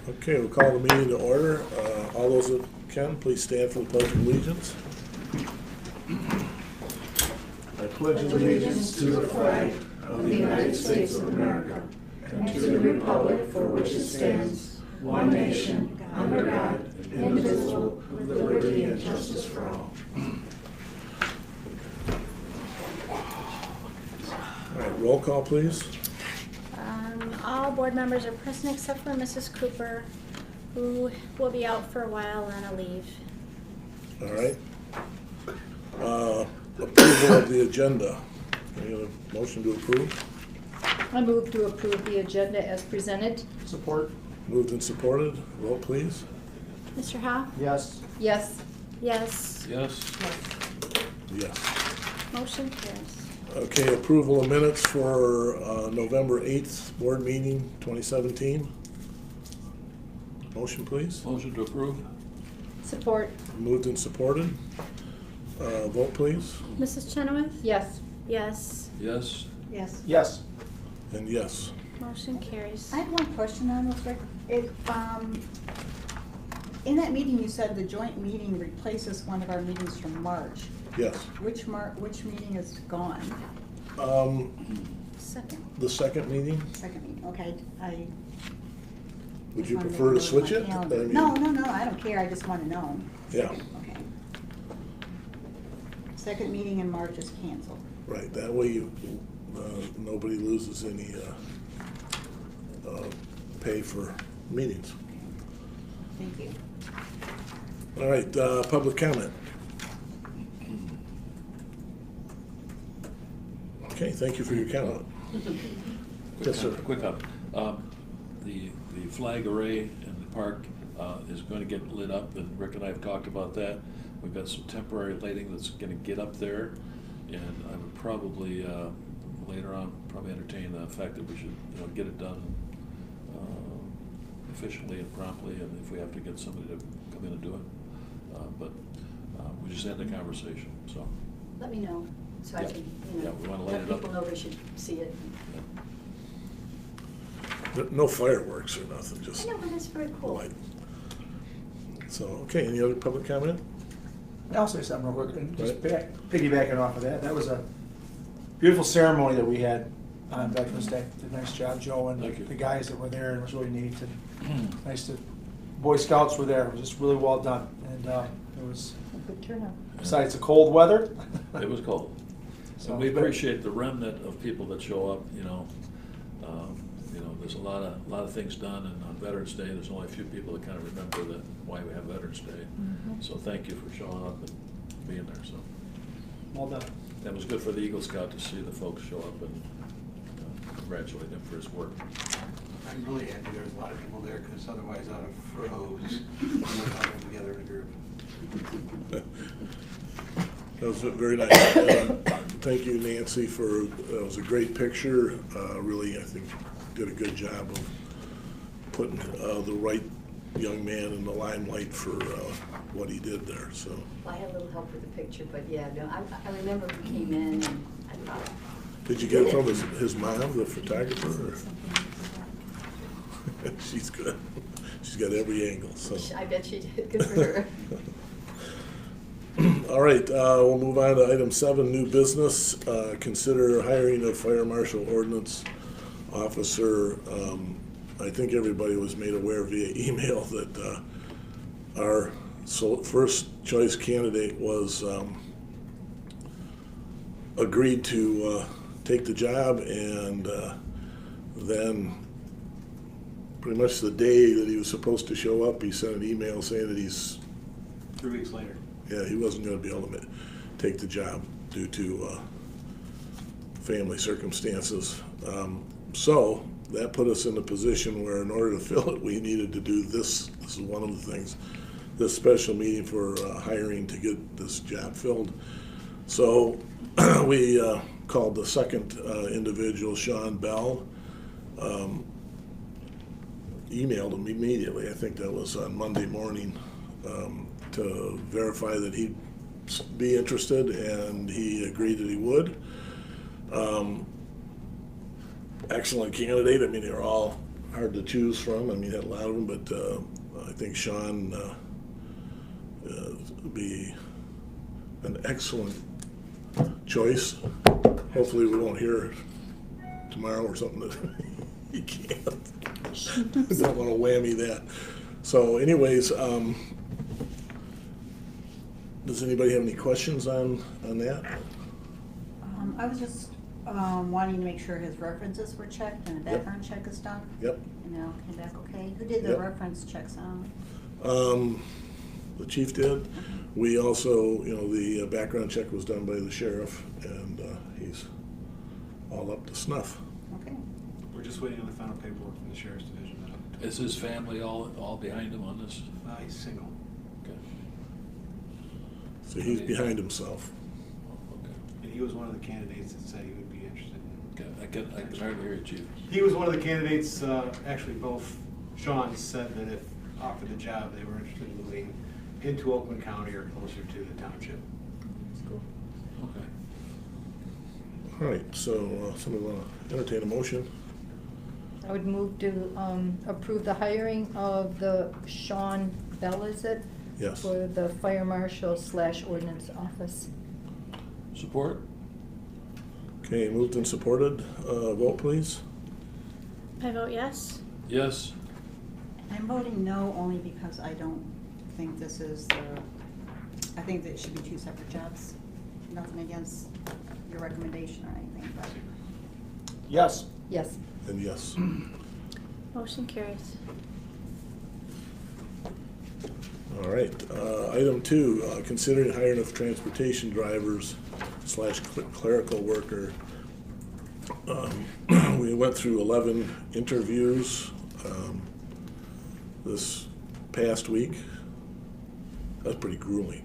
Okay, we'll call the meeting to order. All those that can, please stand for the Pledge of Allegiance. I pledge Allegiance to the flag of the United States of America and to the republic for which it stands, one nation, under God, indivisible, with liberty and justice for all. All right, roll call, please. All board members are present except for Mrs. Cooper, who will be out for a while on a leave. All right. Approval of the agenda. Any other motion to approve? I move to approve the agenda as presented. Support? Moved and supported. Vote, please. Mr. Howe? Yes. Yes. Yes. Yes. Yes. Motion carries. Okay, approval of minutes for November 8th, board meeting 2017. Motion, please. Motion to approve? Support. Moved and supported. Vote, please. Mrs. Chenoweth? Yes. Yes. Yes. Yes. Yes. And yes. Motion carries. I have one question on this, Rick. In that meeting, you said the joint meeting replaces one of our meetings from March. Yes. Which meeting is gone? Second. The second meeting, Second meeting, okay. would just you wanted prefer to know switch my it? calendar. I mean- No, I don't care, I just want to know. Yeah. Second, okay. Second meeting in March is canceled. Right, that way you, nobody loses any pay for meetings. Thank you. All right, public comment. Okay, thank you for your comment. Yes, sir. Quick comment. The flag array in the park is going to get lit up, and Rick and I have talked about that. We've got some temporary lighting that's going to get up there, and I would probably later on probably entertain the fact that we should get it done efficiently and promptly, and if we have to get somebody to come in and do it. But we just had the conversation, so. Let me know, so I Yeah. can, Yeah, we wanna light let it up. people know they should see it. No fireworks or nothing, just I know, but it's very cool. light. So, okay, any other public comment? I'll say something real quick, and just Right. piggybacking off of that. That was a beautiful ceremony that we had on Veterans Day. Did a nice job, Joe, and Thank you. the guys that were there, and it was really neat. And nice to, Boy Scouts were there. It was just really well done. And it was, A good turnout. besides the cold weather. It was cold. So, And we but- appreciate the remnant of people that show up, there's a lot of things done, and on Veterans Day, there's only a few people that kind of remember why we have Veterans Day. Mhm. So thank you for showing up and being there, so. Well done. That was good for the Eagle Scout to see the folks show up and congratulate him for his work. I'm really happy there's a lot of people there, because otherwise I'd have froze when we're talking together in a group. That was very nice. Thank you, Nancy, that was a great picture. Really, I think, did a good job of putting the right young man in the limelight for what he did there, so. I had a little help with the picture, but yeah, no, I remember we came in and I thought. Did you get it from his mom, the photographer? Or? She's good. She's got every angle, so. I bet she did, good for her. All right, we'll move on to item 7, new business. Consider hiring a fire marshal ordinance officer. I think everybody was made aware via email that our first choice candidate was agreed to take the job, and then pretty much the day that he was supposed to show up, he sent an email saying that 3 weeks later. yeah, he wasn't going to be able to take the job due to family circumstances. So that put us in a position where in order to fill it, we needed to do this. This is one of the things, this special meeting for hiring to get this job filled. So we called the second individual, Sean Bell, emailed him immediately. I think that was on Monday morning, to verify that he'd be interested, and he agreed that he would. Excellent candidate. I mean, they're all hard to choose from. I mean, had a lot of them, but I think Sean would be an excellent choice. Hopefully we won't hear tomorrow or something that he can't. Don't want to whammy that. So anyways, does anybody have any questions on that? I was just wanting to make sure his references were checked and a background check is done. Yep. And they all came back okay. Who did the Yep. reference checks on? The chief did. We also, the background check was done by the sheriff, and he's all up to snuff. Okay. We're just waiting on the final paperwork from the sheriff's division. Is his family all behind him on this? He's single. Okay. So he's behind himself. Okay. And he was one of the candidates that said he would be interested in. Okay. I can hardly hear you, Chief. He was one of the candidates, actually both Sean said that if offered the job, they were interested in moving into Oakland County or closer to the township. Okay. All right, so somebody want to entertain a motion? I would move to approve the hiring of the Sean Bell, is it? Yes. For the fire marshal / ordinance office. Support? Okay, moved and supported. Vote, please. I vote yes. Yes. I'm voting no only because I don't think this is I think that it should be two separate jobs. Nothing against your recommendation or anything, but. Yes. Yes. And yes. Motion carries. All right. Item 2, considering hiring of transportation drivers / clerical worker. We went through 11 interviews this past week. That's pretty grueling.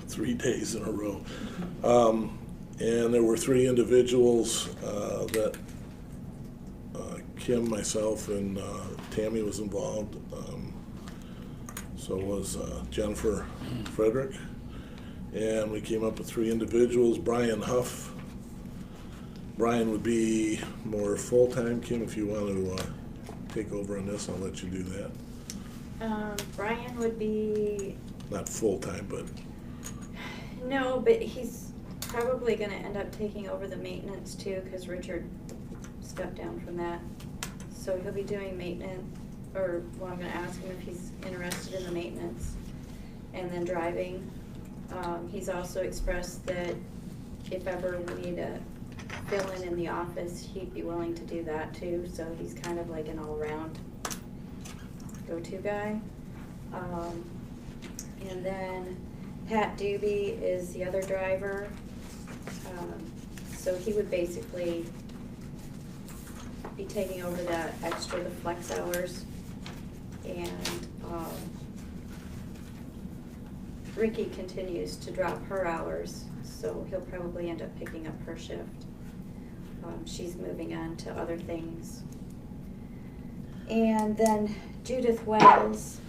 3 days in a row. And there were 3 individuals that Kim, myself, and Tammy was involved. So was Jennifer Frederick. And we came up with 3 individuals. Brian Huff. Brian would be more full-time. Kim, if you want to take over on this, I'll let you do that. Brian would be, Not full-time, but no, but he's probably gonna end up taking over the maintenance too, because Richard stepped down from that. So he'll be doing maintenance, or, well, I'm gonna ask him if he's interested in the maintenance and then driving. He's also expressed that if ever we need to fill in the office, he'd be willing to do that too, so he's kind of like an all-around go-to guy. And then Pat Doobie is the other driver. So he would basically be taking over that extra, the flex hours. And Ricky continues to drop her hours, so he'll probably end up picking up her shift. She's moving on to other things. And then Judith Wells,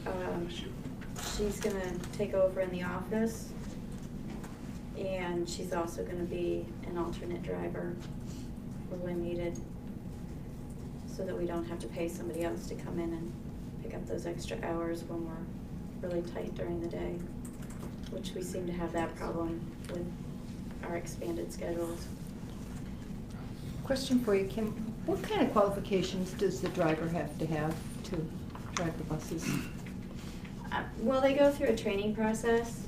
she's gonna take over in the office. And she's also gonna be an alternate driver when needed, so that we don't have to pay somebody else to come in and pick up those extra hours when we're really tight during the day, which we seem to have that problem with our expanded schedules. Question for you, Kim. What kind of qualifications does the driver have to drive the buses? Well, they go through a training process,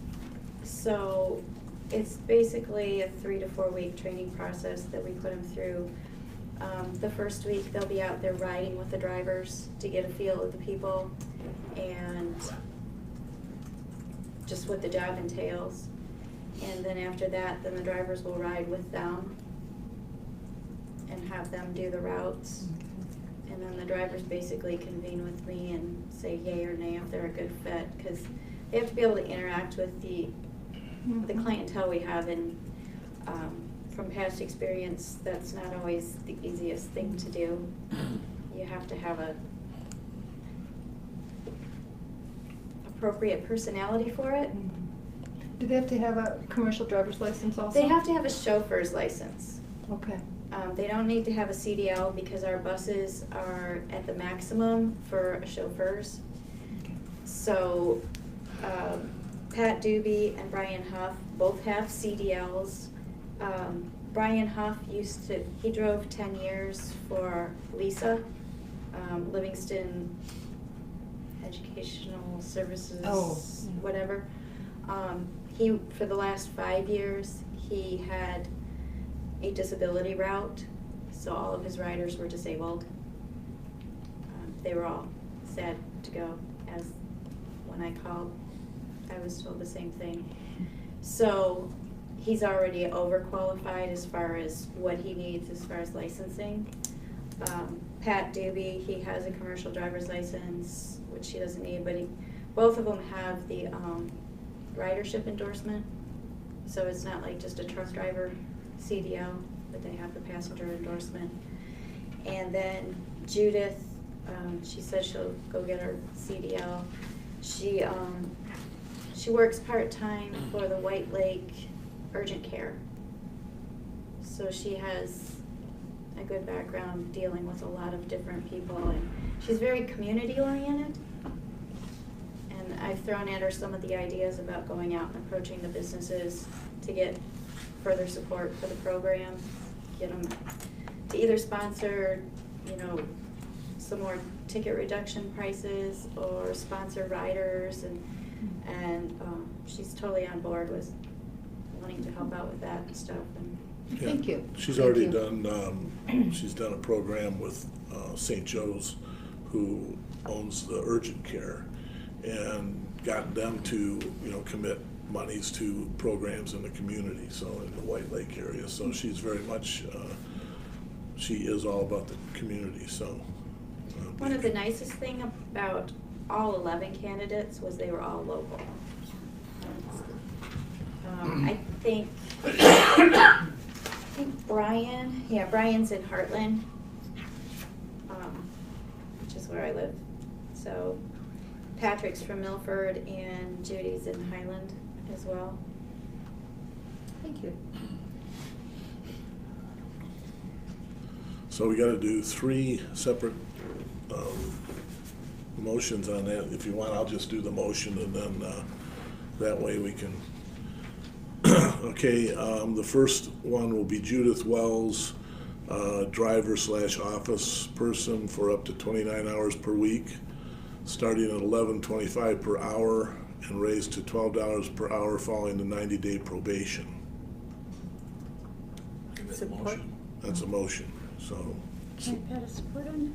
so it's basically a 3 to 4 week training process that we put them through. The first week, they'll be out there riding with the drivers to get a feel of the people and just what the job entails. And then after that, then the drivers will ride with them and have them do the routes. And then the drivers basically convene with me and say yay or nay if they're a good fit, because they have to be able to interact with the clientele we have, and from past experience, that's not always the easiest thing to do. You have to have a appropriate personality for it. Do they have to have a commercial driver's license also? They have to have a chauffeur's license. Okay. They don't need to have a CDL because our buses are at the maximum for chauffeurs. So, Pat Doobie and Brian Huff both have CDLs. Brian Huff he drove 10 years for Lisa, Livingston Educational Services, Oh. whatever. For the last 5 years, he had a disability route, so all of his riders were disabled. They were all sad to go, as when I called, I was told the same thing. So he's already overqualified as far as what he needs as far as licensing. Pat Doobie, he has a commercial driver's license, which he doesn't need, but both of them have the ridership endorsement. So it's not like just a truck driver CDL, but they have the passenger endorsement. And then Judith, she said she'll go get her CDL. She works part-time for the White Lake Urgent Care. So she has a good background dealing with a lot of different people, and she's very community-oriented. And I've thrown at her some of the ideas about going out and approaching the businesses to get further support for the program, get them to either sponsor, some more ticket reduction prices or sponsor riders, and she's totally on board with wanting to help out with that and stuff. And Yeah. Thank you. She's Thank already you. done, she's done a program with St. Joe's, who owns the urgent care, and gotten them to, commit monies to programs in the community, so in the White Lake area. So she's very much, she is all about the community, so. one of the nicest thing about all 11 candidates was they were all local. I think Brian's in Heartland, which is where I live. So Patrick's from Milford and Judy's in Highland as well. Thank you. So we gotta do 3 separate motions on that. If you want, I'll just do the motion, and then that way we can. Okay, the first one will be Judith Wells, driver/office person for up to 29 hours per week, starting at $11.25 per hour and raised to $12 per hour following the 90-day probation. Make that Support. motion. That's a motion, so, Can I pat a support on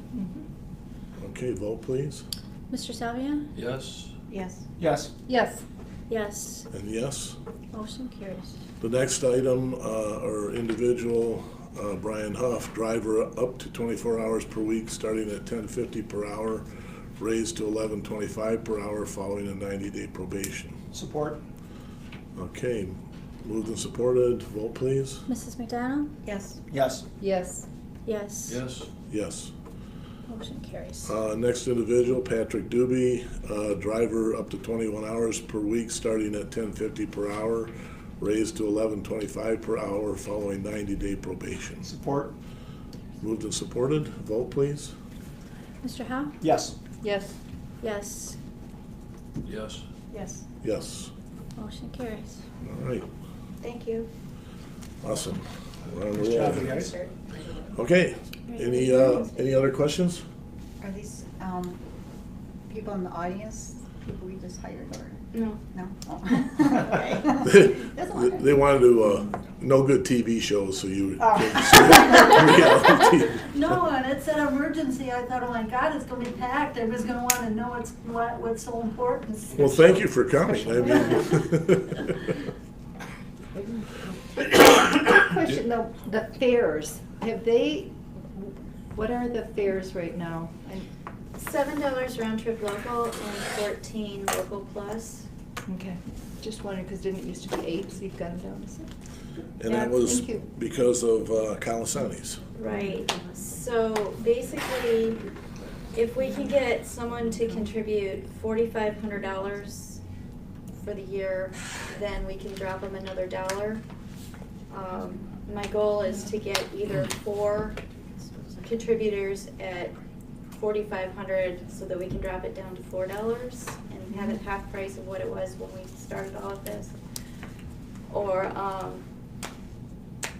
okay, vote please. it? Mr. Salvia? Yes, Yes. Yes. Yes. Yes. And yes. Motion carries. The next item, or individual, Brian Huff, driver up to 24 hours per week, starting at $10.50 per hour, raised to $11.25 per hour following a 90-day probation. Support. Okay, moved and supported, vote please. Mrs. McDonald? Yes. Yes. Yes. Yes. yes, Yes. Motion carries. Next individual, Patrick Doobie, driver up to 21 hours per week, starting at $10.50 per hour, raised to $11.25 per hour following 90-day probation. Support. Moved and supported, vote please. Mr. Howe? Yes. Yes. Yes. yes. Yes. Yes. Motion carries. All right, Thank you. awesome. We're on the Nice job, roll. you guys. Okay, any other questions? Are these people in the audience, people we just hired, or? No. No? Oh. Okay. That's all right. They wanted to, no good TV shows, so you Oh. came to see reality. No, and it's an emergency. I thought, oh my God, it's gonna be packed. Everybody's gonna wanna know what's so important. Well, thank you for coming, I mean. Question though, the fares, what are the fares right now? $7 round trip local and 14 local plus. Okay, just wondering, because didn't it used to be 8, so you've got them down to 6? And Yeah, that was thank you. because of Calisani's. Right, so basically, if we can get someone to contribute $4,500 for the year, then we can drop them another $1. my goal is to get either 4 contributors at 4,500 so that we can drop it down to $4 and have it half price of what it was when we started all of this. Or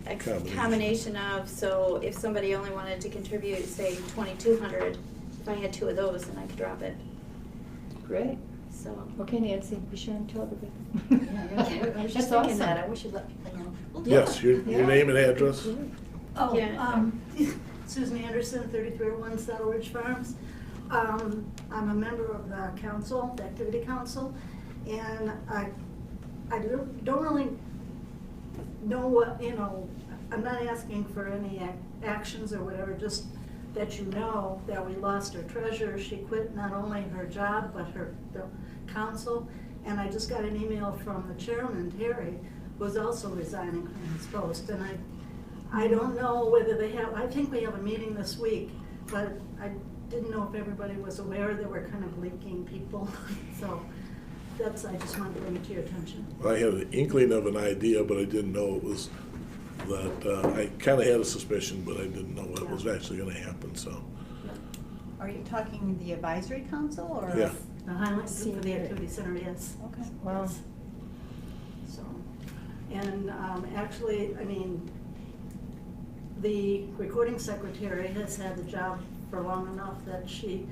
a combination of, so if somebody only wanted to contribute, say 2,200, if I had 2 of those, then I could drop it. Great. So. Okay, Nancy, be sure and tell everybody. I was That's just thinking awesome. that, I wish you'd let people know. Yes, your name and address? Oh, Yeah. Susan Anderson, 3301 Saddle Ridge Farms. I'm a member of the council, the activity council, and I don't really know what, I'm not asking for any actions or whatever, just that you know that we lost our treasurer. She quit not only her job, but the council. And I just got an email from the chairman, Terry, who's also resigning from his post. And I don't know whether they have, I think we have a meeting this week, but I didn't know if everybody was aware that we're kind of leaking people. So I just wanted to bring it to your attention. I had an inkling of an idea, but I didn't know it was that, I kind of had a suspicion, but I didn't know what was actually going to happen, so. Are you talking the advisory council or? Yeah. The Highland for the activity center, yes. Okay. Wow. Yes. So, and actually, the recording secretary has had the job for long enough that she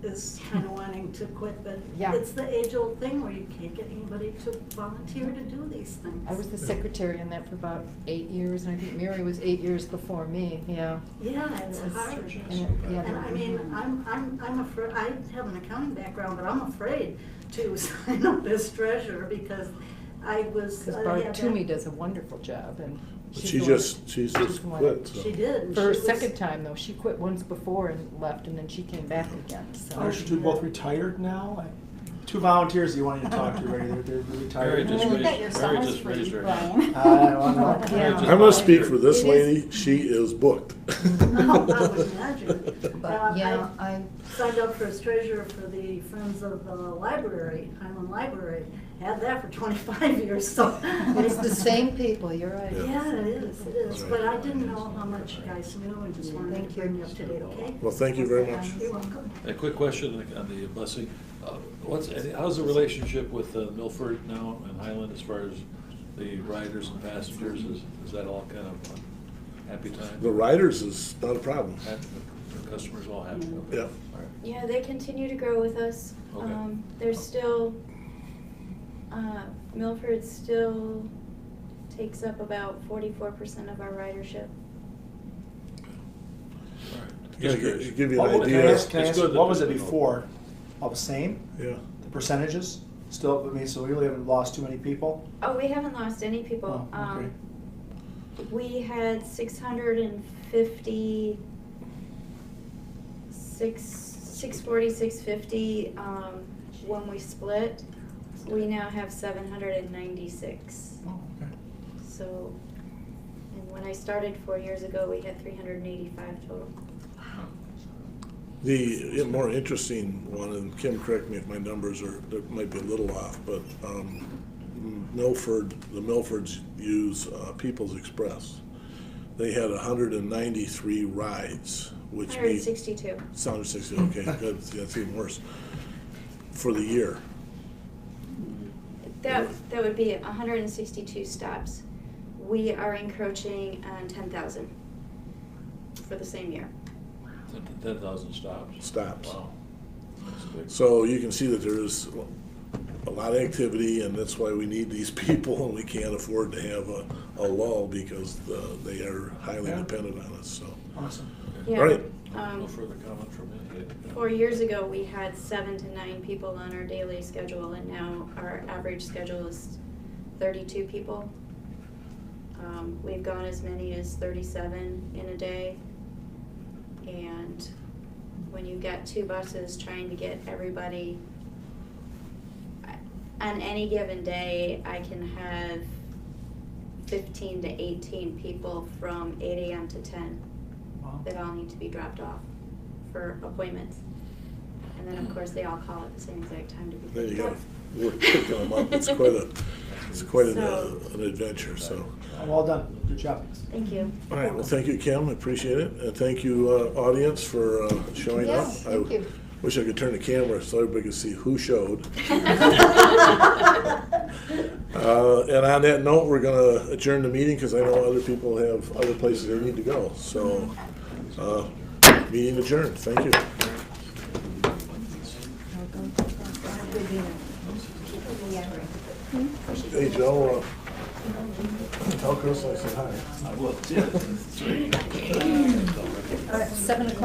is kind of wanting to quit, but Yeah. it's the age-old thing where you can't get anybody to volunteer to do these things. I was the secretary on that for about 8 years, and I think Mary was 8 years before me, yeah. Yeah, it's It was- hard. yeah. And I'm afraid, I have an accounting background, but I'm afraid to sign up as treasurer because I was. Because I Barb had Toomey that- does a wonderful job, and But she's she the one- just she's the one- quit, so. She did. and For her she was- second time, though, she quit once before and left, and then she came back again, so. Are you two both retired now? 2 volunteers you wanted to talk to, right? They're Mary retired. just Well, raised, look at your Mary summer's just free, raised her Brian. hand. Well, no. Yeah. I'm gonna speak for this It is- lady, she is booked. Oh, I would imagine. But, yeah, I signed up for as treasurer for the Friends of the Library, Highland Library. Had that for 25 years, so. It's the same people, you're right. Yeah, it is. But I didn't know how much you guys knew and just wanted Thank to you. bring you up to date, okay? Well, thank you very much. You're welcome. A quick question on the busing. How's the relationship with Milford now and Highland as far as the riders and passengers? Is that all kind of happy time? The riders is not a problem. The customers all happy? Okay. Yeah. All right. Yeah, they continue to grow with us. Okay. There's still, Milford still takes up about 44% of our ridership. All right. Yeah, Just curious. give you an Can I idea. ask, It's good that what was it there's no- before? All the same? Yeah. The percentages? Still, so we really haven't lost too many people? Oh, we haven't lost any people. Oh, okay. We had 640, 650 when we split. We now have 796. Oh, okay. So, and when I started 4 years ago, we had 385 total. The more interesting one, and Kim, correct me if my numbers are, they might be a little off, but the Milfords use People's Express. They had 193 rides, which means. 162. 160, okay, good, that's even worse, for the year. That would be 162 stops. We are encroaching on 10,000 for the same year. 10,000 stops? Stops. Wow. That's big. So you can see that there is a lot of activity, and that's why we need these people, and we can't afford to have a lull because they are highly Yeah. dependent on us, so. Awesome. Okay. Yeah. All right. No further comment from me? 4 years ago, we had 7 to 9 people on our daily schedule, and now our average schedule is 32 people. We've gone as many as 37 in a day. And when you've got 2 buses trying to get everybody, on any given day, I can have 15 to 18 people from 8 a.m. to 10 Wow. that all need to be dropped off for appointments. And then, of course, they all call at the same exact time to be Then you picked gotta up. work picking them up, it's quite a It's quite So- an adventure, so. Well done, good job. Thank you. All right, well, thank you, Kim, I appreciate it, and thank you, audience, for showing up. Yes, thank you. Wish I could turn the camera so everybody could see who showed. And on that note, we're gonna adjourn the meeting, because I know other people have other places they need to go, so, meeting adjourned, thank you. Hey, Joe, tell Chris I said hi. I will, yeah. All right, 7 o'clock.